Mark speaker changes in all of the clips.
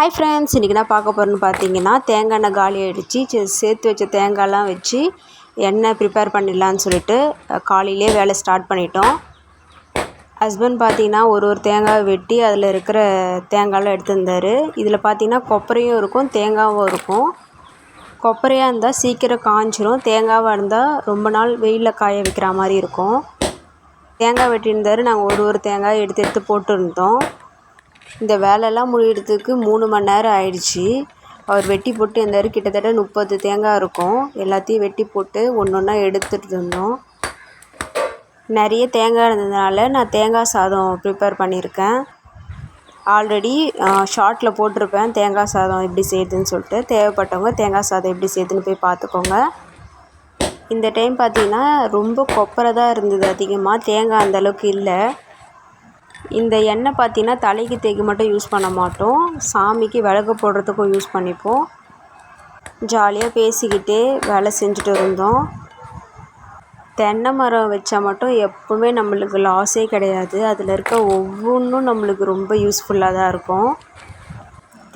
Speaker 1: Hi friends, இன்றைக்கி நான் பார்க்க போகிறேன்னு பார்த்தீங்கன்னா தேங்காய் எண்ணெய் காலி ஆகிடுச்சு. சேர்த்து வச்ச தேங்காய்லாம் வச்சு எண்ணெய் ப்ரிப்பேர் பண்ணிடலான்னு சொல்லிட்டு காலையிலே வேலை ஸ்டார்ட் பண்ணிட்டோம். ஹஸ்பண்ட் பார்த்தீங்கன்னா ஒரு தேங்காய் வெட்டி அதில் இருக்கிற தேங்காயெலாம் எடுத்துருந்தார். இதில் பார்த்தீங்கன்னா கொப்பரையும் இருக்கும், தேங்காயும் இருக்கும். கொப்பரையாக இருந்தால் சீக்கிரம் காஞ்சிரும், தேங்காவாக இருந்தால் ரொம்ப நாள் வெயிலில் காய வைக்கிற மாதிரி இருக்கும். தேங்காய் வெட்டியிருந்தார். நாங்கள் ஒரு தேங்காய் எடுத்து போட்டுருந்தோம். இந்த வேலையெல்லாம் முடிகிறதுக்கு 3 மணி நேரம் ஆயிடுச்சு. அவர் வெட்டி போட்டு இருந்தார். கிட்டத்தட்ட 30 தேங்காய் இருக்கும். எல்லாத்தையும் வெட்டி போட்டு ஒன்று ஒன்றா எடுத்துகிட்டு இருந்தோம். நிறைய தேங்காய் இருந்ததுனால நான் தேங்காய் சாதம் ப்ரிப்பேர் பண்ணியிருக்கேன். ஆல்ரெடி ஷார்ட்டில் போட்டிருப்பேன் தேங்காய் சாதம் எப்படி செய்யுதுன்னு சொல்லிட்டு. தேவைப்பட்டவங்க தேங்காய் சாதம் எப்படி செய்யுதுன்னு போய் பார்த்துக்கோங்க. இந்த டைம் பார்த்திங்கன்னா ரொம்ப கொப்பரை தான் இருந்தது அதிகமாக, தேங்காய் அந்தளவுக்கு இல்லை. இந்த எண்ணெய் பார்த்திங்கன்னா தலைக்கு தேய்க்க மட்டும் யூஸ் பண்ண மாட்டோம், சாமிக்கு விளக்கு போடுறதுக்கும் யூஸ் பண்ணிப்போம். ஜாலியாக பேசிக்கிட்டே வேலை செஞ்சுட்டு இருந்தோம். தென்னை மரம் வச்சா மட்டும் எப்போவுமே நம்மளுக்கு லாஸே கிடையாது. அதில் இருக்க ஒவ்வொன்றும் நம்மளுக்கு ரொம்ப யூஸ்ஃபுல்லாக தான் இருக்கும்.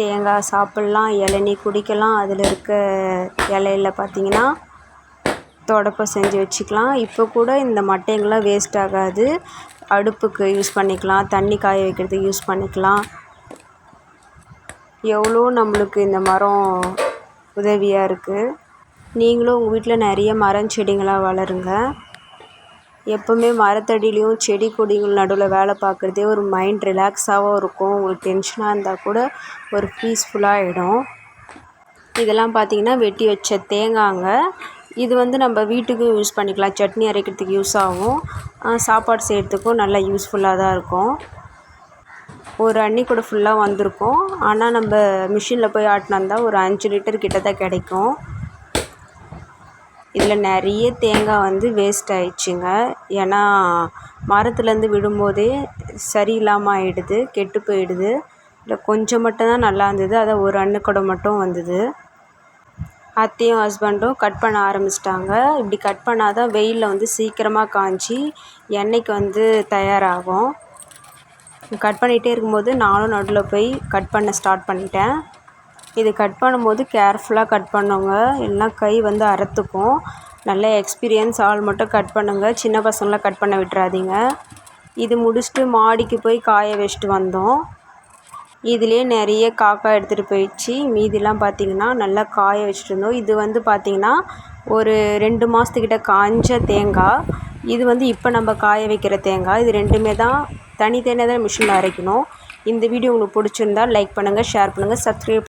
Speaker 1: தேங்காய் சாப்பிட்லாம், இளநீ குடிக்கலாம். அதில் இருக்க இலையில பார்த்திங்கன்னா தொடப்பம் செஞ்சு வச்சுக்கலாம். இப்போ கூட இந்த மட்டைங்கள்லாம் வேஸ்ட் ஆகாது, அடுப்புக்கு யூஸ் பண்ணிக்கலாம், தண்ணி காய வைக்கிறதுக்கு யூஸ் பண்ணிக்கலாம். எவ்வளோ நம்மளுக்கு இந்த மரம் உதவியாக இருக்குது. நீங்களும் உங்கள் வீட்டில் நிறைய மரம் செடிங்களாக வளருங்க. எப்போவுமே மரத்தடியிலையும் செடி கொடிகள் நடுவில் வேலை பார்க்குறதே ஒரு மைண்ட் ரிலாக்ஸாகவும் இருக்கும். உங்களுக்கு டென்ஷனாக இருந்தால் கூட ஒரு பீஸ்ஃபுல்லாக ஆகிடும். இதெல்லாம் பார்த்திங்கன்னா வெட்டி வச்ச தேங்காய்ங்க. இது நம்ம வீட்டுக்கும் யூஸ் பண்ணிக்கலாம், சட்னி அரைக்கிறதுக்கு யூஸ் ஆகும், சாப்பாடு செய்கிறதுக்கும் நல்லா யூஸ்ஃபுல்லாக தான் இருக்கும். ஒரு அன்னி கூட ஃபுல்லாக வந்திருக்கும். ஆனால் நம்ம மிஷினில் போய் ஆட்டினா இருந்தால் ஒரு 5 லிட்டர் கிட்ட தான் கிடைக்கும். இதில் நிறைய தேங்காய் வேஸ்ட் ஆயிடுச்சுங்க. ஏன்னா மரத்துலேருந்து விடும்போதே சரியில்லாமல் ஆகிடுது, கெட்டு போயிடுது. இல்லை கொஞ்சம் மட்டும்தான் நல்லா இருந்தது, அதை ஒரு அன்னி கூட மட்டும் வந்தது. அத்தையும் ஹஸ்பண்டும் கட் பண்ண ஆரம்பிச்சிட்டாங்க. இப்படி கட் பண்ணால் தான் வெயிலில் சீக்கிரமாக காய்ஞ்சி எண்ணெய்க்கு தயாராகும். கட் பண்ணிகிட்டே இருக்கும்போது நானும் நடுவில் போய் கட் பண்ண ஸ்டார்ட் பண்ணிட்டேன். இது கட் பண்ணும்போது கேர்ஃபுல்லாக கட் பண்ணுங்க, இல்லைனா கை அறுத்துக்கும். நல்ல எக்ஸ்பீரியன்ஸ் ஆள் மட்டும் கட் பண்ணுங்கள், சின்ன பசங்களாம் கட் பண்ண விட்டுறாதீங்க. இது முடிச்சுட்டு மாடிக்கு போய் காய வச்சுட்டு வந்தோம். இதிலே நிறைய காக்கா எடுத்துகிட்டு போயிடுச்சு. மீதிலாம் பார்த்திங்கன்னா நல்லா காய வச்சுட்டு இருந்தோம். இது பார்த்திங்கன்னா ஒரு 2 மாதத்துக்கிட்ட காய்ஞ்ச தேங்காய். இது இப்போ நம்ம காய வைக்கிற தேங்காய். இது ரெண்டுமே தான் தனித்தனியாக தான் மிஷினில் அரைக்கணும். இந்த வீடியோ உங்களுக்கு பிடிச்சிருந்தால் லைக் பண்ணுங்கள், ஷேர் பண்ணுங்கள், சப்ஸ்கிரைப்